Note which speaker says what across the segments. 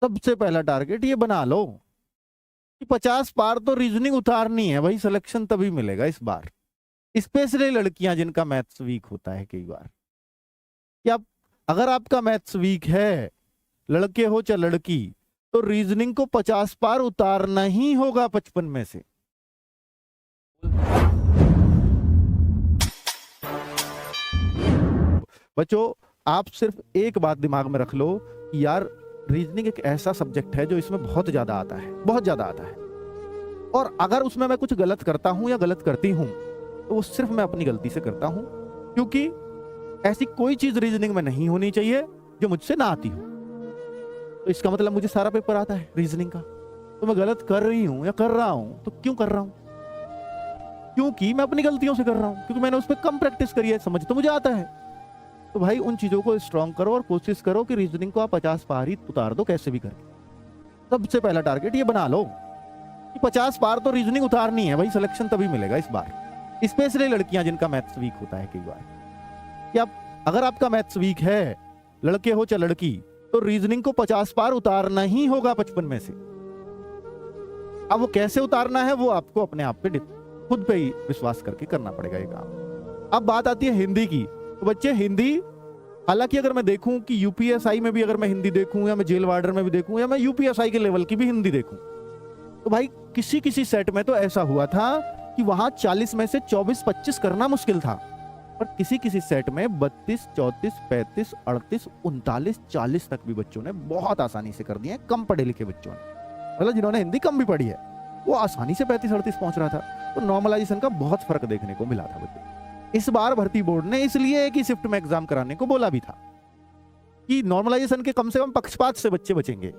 Speaker 1: सबसे पहला टारगेट ये बना लो कि 50 पार तो रीजनिंग उतारनी है भाई। सिलेक्शन तभी मिलेगा इस बार, स्पेशली लड़कियां जिनका मैथ्स वीक होता है कई बार। क्या अगर आपका मैथ्स वीक है, लड़के हो चाहे लड़की, तो रीजनिंग को 50 पार उतारना ही होगा 55 में से। बच्चों, आप सिर्फ एक बात दिमाग में रख लो कि यार रीजनिंग एक ऐसा सब्जेक्ट है जो इसमें बहुत ज्यादा आता है, बहुत ज्यादा आता है। और अगर उसमें मैं कुछ गलत करता हूं या गलत करती हूं तो वो सिर्फ मैं अपनी गलती से करता हूं, क्योंकि ऐसी कोई चीज रीजनिंग में नहीं होनी चाहिए जो मुझसे ना आती हो। तो इसका मतलब मुझे सारा पेपर आता है रीजनिंग का, तो मैं गलत कर रही हूं या कर रहा हूं तो क्यों कर रहा हूं? क्योंकि मैं अपनी गलतियों से कर रहा हूं, क्योंकि मैंने उस पर कम प्रैक्टिस करी है। समझ तो मुझे आता है। तो भाई उन चीजों को स्ट्रॉन्ग करो और कोशिश करो कि रीजनिंग को आप 50 पार ही उतार दो कैसे भी करके। सबसे पहला टारगेट ये बना लो कि 50 पार तो रीजनिंग उतारनी है भाई। सिलेक्शन तभी मिलेगा इस बार, स्पेशली लड़कियां जिनका मैथ्स वीक होता है कई बार। कि अगर आपका मैथ्स वीक है, लड़के हो चाहे लड़की, तो रीजनिंग को 50 पार उतारना ही होगा 55 में से। अब वो कैसे उतारना है वो आपको अपने आप पे खुद पे ही विश्वास करके करना पड़ेगा ये काम। अब बात आती है हिंदी की। तो बच्चे हिंदी, हालांकि अगर मैं देखूं कि यूपीएसआई में भी अगर मैं हिंदी देखूं या मैं जेल वार्डर में भी देखूं या मैं यूपीएसआई के लेवल की भी हिंदी देखूं, तो भाई किसी किसी सेट में तो ऐसा हुआ था कि वहां 40 में से 24-25 करना मुश्किल था, पर किसी किसी सेट में 32, 34, 35, 38, 39, 40 तक भी बच्चों ने बहुत आसानी से कर दिए। कम पढ़े लिखे बच्चों ने, मतलब जिन्होंने हिंदी कम भी पढ़ी है, वो आसानी से 35-38 पहुंच रहा था। तो नॉर्मलाइजेशन का बहुत फर्क देखने को मिला था बच्चों। इस बार भर्ती बोर्ड ने इसलिए एक ही शिफ्ट में एग्जाम कराने को बोला भी था कि नॉर्मलाइजेशन के कम से कम पक्षपात से बच्चे बचेंगे।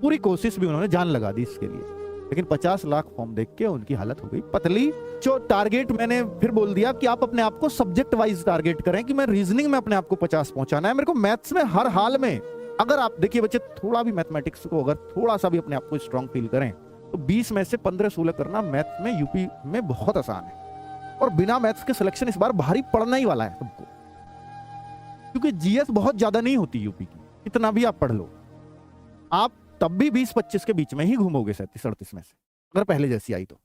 Speaker 1: पूरी कोशिश भी उन्होंने जान लगा दी इसके लिए, लेकिन 50 लाख फॉर्म देख के उनकी हालत हो गई पतली। जो टारगेट मैंने फिर बोल दिया कि आप अपने आप को सब्जेक्ट वाइज टारगेट करें कि मैं रीजनिंग में अपने आप को 50 पहुंचाना है, मेरे को मैथ्स में हर हाल में। अगर आप देखिए बच्चे, थोड़ा भी मैथमेटिक्स को अगर थोड़ा सा भी अपने आप को स्ट्रांग फील करें तो 20 में से 15-16 करना मैथ्स में यूपी में बहुत आसान है। और बिना मैथ्स के सिलेक्शन इस बार भारी पड़ना ही वाला है सबको, क्योंकि जीएस बहुत ज्यादा नहीं होती यूपी की। कितना भी आप पढ़ लो, आप तब भी 20-25 के बीच में ही घूमोगे 37-38 में से, अगर पहले जैसी आई तो।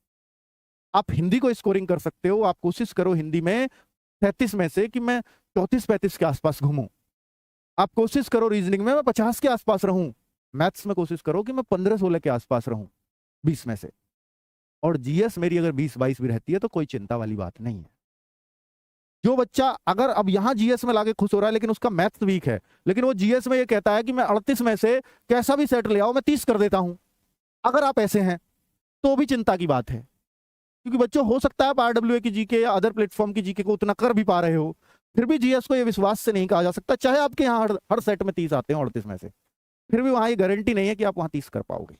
Speaker 1: आप हिंदी को स्कोरिंग कर सकते हो। आप कोशिश करो हिंदी में 37 में से कि मैं 34-35 के आसपास घूमूं। आप कोशिश करो रीजनिंग में मैं 50 के आसपास रहूं। मैथ्स में कोशिश करो कि मैं 15-16 के आसपास रहूं 20 में से। और जीएस मेरी अगर 20-22 भी रहती है तो कोई चिंता वाली बात नहीं है। जो बच्चा अगर अब यहां जीएस में लाके खुश हो रहा है लेकिन उसका मैथ्स वीक है, लेकिन वो जीएस में ये कहता है कि मैं 38 में से कैसा भी सेट ले आओ, मैं 30 कर देता हूं, अगर आप ऐसे हैं तो भी चिंता की बात है। क्योंकि बच्चों, हो सकता है आप आरडब्ल्यूए की जीके या अदर प्लेटफॉर्म की जीके को उतना कर भी पा रहे हो, फिर भी जीएस को ये विश्वास से नहीं कहा जा सकता, चाहे आपके यहाँ हर सेट में 30 आते हैं 38 में से, फिर भी वहां ये गारंटी नहीं है कि आप वहां 30 कर पाओगे।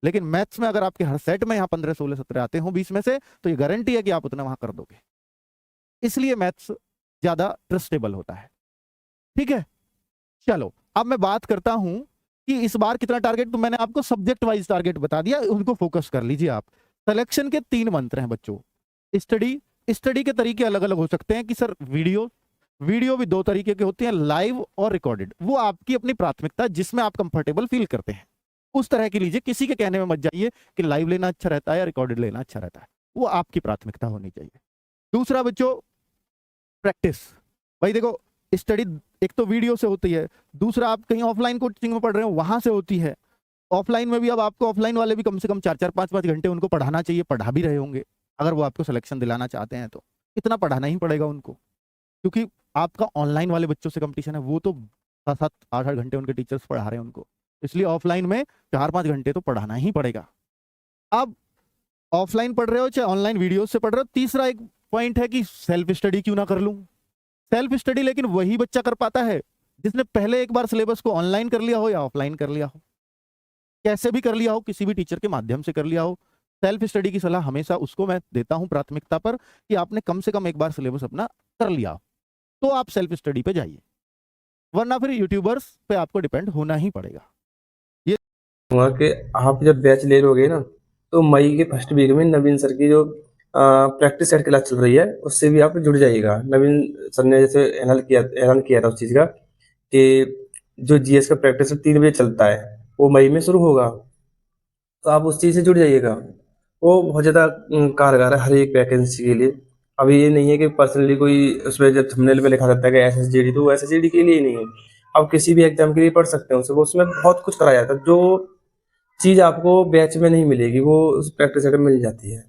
Speaker 1: लेकिन मैथ्स में अगर आपके हर सेट में यहाँ 15-16-17 आते हो 20 में से, तो ये गारंटी है कि आप उतना वहां कर दोगे। इसलिए मैथ्स ज्यादा ट्रस्टेबल होता है। ठीक है, चलो अब मैं बात करता हूं कि इस बार कितना टारगेट। तो मैंने आपको सब्जेक्ट वाइज टारगेट बता दिया, उनको फोकस कर लीजिए आप। सिलेक्शन के 3 मंत्र हैं बच्चों। स्टडी के तरीके अलग अलग हो सकते हैं कि सर वीडियो भी 2 तरीके के होते हैं, लाइव और रिकॉर्डेड। वो आपकी अपनी प्राथमिकता, जिसमें आप कंफर्टेबल फील करते हैं उस तरह की लीजिए। किसी के कहने में मत जाइए कि लाइव लेना अच्छा रहता है या रिकॉर्डेड लेना अच्छा रहता है, वो आपकी प्राथमिकता होनी चाहिए। दूसरा बच्चों, प्रैक्टिस। भाई देखो, स्टडी एक तो वीडियो से होती है, दूसरा आप कहीं ऑफलाइन कोचिंग में पढ़ रहे हो वहां से होती है। ऑफलाइन में भी अब आपको ऑफलाइन वाले भी कम से कम 4-4, 5-5 घंटे उनको पढ़ाना चाहिए, पढ़ा भी रहे होंगे। अगर वो आपको सिलेक्शन दिलाना चाहते हैं तो इतना पढ़ाना ही पड़ेगा उनको, क्योंकि आपका ऑनलाइन वाले बच्चों से कंपटीशन है। वो तो 7-7, 8-8 घंटे उनके टीचर्स पढ़ा रहे हैं उनको, इसलिए ऑफलाइन में 4-5 घंटे तो पढ़ाना ही पड़ेगा। अब ऑफलाइन पढ़ रहे हो चाहे ऑनलाइन वीडियो से पढ़ रहे हो, तीसरा एक पॉइंट है कि सेल्फ स्टडी क्यों ना कर लूं। सेल्फ स्टडी लेकिन वही बच्चा कर पाता है जिसने पहले एक बार सिलेबस को ऑनलाइन कर लिया हो या ऑफलाइन कर लिया हो, कैसे भी कर लिया हो, किसी भी टीचर के माध्यम से कर लिया हो। सेल्फ स्टडी की सलाह हमेशा उसको मैं देता हूं प्राथमिकता पर कि आपने कम से कम एक बार सिलेबस अपना कर लिया हो, तो आप सेल्फ स्टडी पे जाइए, वरना फिर यूट्यूबर्स पे आपको डिपेंड होना ही पड़ेगा। ये
Speaker 2: कि आप जब बैच ले लोगे ना, तो मई के फर्स्ट वीक में नवीन सर की जो प्रैक्टिस सेट क्लास चल रही है उससे भी आप जुड़ जाइएगा। नवीन सर ने जैसे ऐलान किया था उस चीज़ का कि जो जीएस का प्रैक्टिस 3 बजे चलता है, वो मई में शुरू होगा, तो आप उस चीज़ से जुड़ जाइएगा। वो बहुत ज़्यादा कारगर है हर एक वैकेंसी के लिए। अभी ये नहीं है कि पर्सनली कोई उसमें जब थंबनेल पे लिखा रहता है कि एसएसजीडी, तो वो एसएसजीडी के लिए ही नहीं है। आप किसी भी एग्जाम के लिए पढ़ सकते हो, उसमें बहुत कुछ कराया जाता है। जो चीज़ आपको बैच में नहीं मिलेगी वो उस प्रैक्टिस सेट में मिल जाती है।